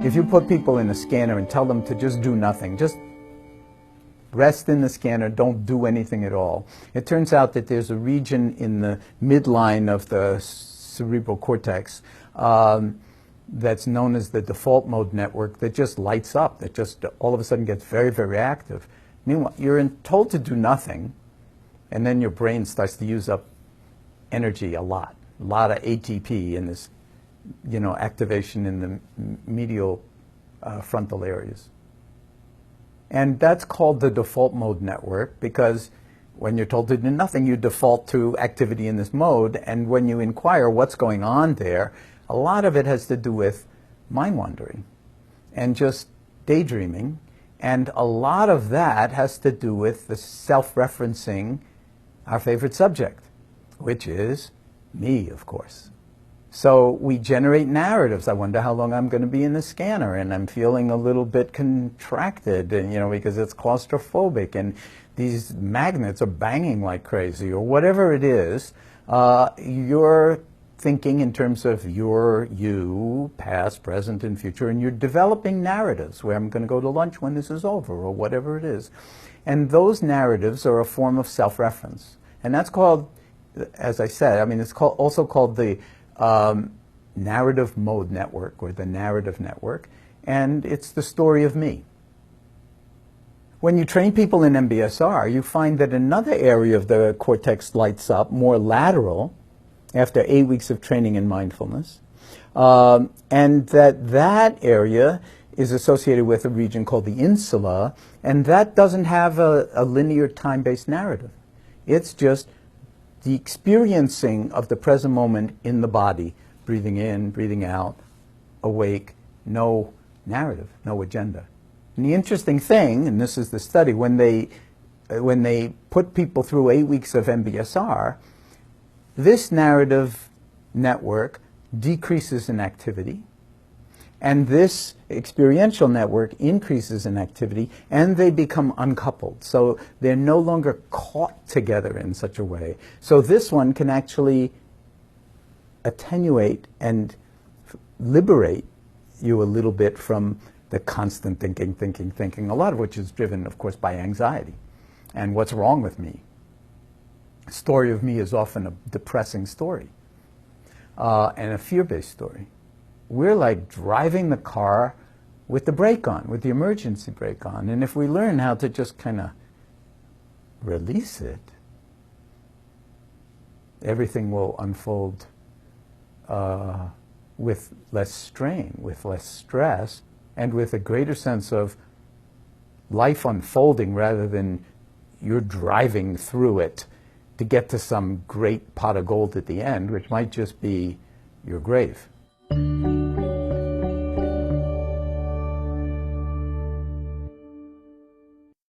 If you put people in a scanner and tell them to just do nothing, just rest in the scanner, don't do anything at all, it turns out that there's a region in the midline of the cerebral cortex that's known as the default mode network that just lights up, that just all of a sudden gets very, very active. Meanwhile, you're told to do nothing, and then your brain starts to use up energy a lot of ATP in this, activation in the medial frontal areas. And that's called the default mode network because when you're told to do nothing, you default to activity in this mode. And when you inquire what's going on there, a lot of it has to do with mind wandering and just daydreaming. And a lot of that has to do with the self-referencing our favorite subject, which is me, of course. So we generate narratives. I wonder how long I'm going to be in the scanner, and I'm feeling a little bit contracted, and, because it's claustrophobic, and these magnets are banging like crazy, or whatever it is. You're thinking in terms of you, past, present, and future, and you're developing narratives where I'm going to go to lunch when this is over, or whatever it is. And those narratives are a form of self-reference. And that's called, as I said, it's also called the narrative mode network, or the narrative network, and it's the story of me. When you train people in MBSR, you find that another area of the cortex lights up, more lateral, after 8 weeks of training in mindfulness, and that area is associated with a region called the insula, and that doesn't have a linear time-based narrative. It's just the experiencing of the present moment in the body, breathing in, breathing out, awake, no narrative, no agenda. And the interesting thing, and this is the study, when they put people through 8 weeks of MBSR, this narrative network decreases in activity, and this experiential network increases in activity, and they become uncoupled. So they're no longer caught together in such a way. So this one can actually attenuate and liberate you a little bit from the constant thinking, a lot of which is driven, of course, by anxiety and what's wrong with me. The story of me is often a depressing story and a fear-based story. We're like driving the car with the brake on, with the emergency brake on. And if we learn how to just kind of release it, everything will unfold with less strain, with less stress, and with a greater sense of life unfolding rather than you're driving through it to get to some great pot of gold at the end, which might just be your grave.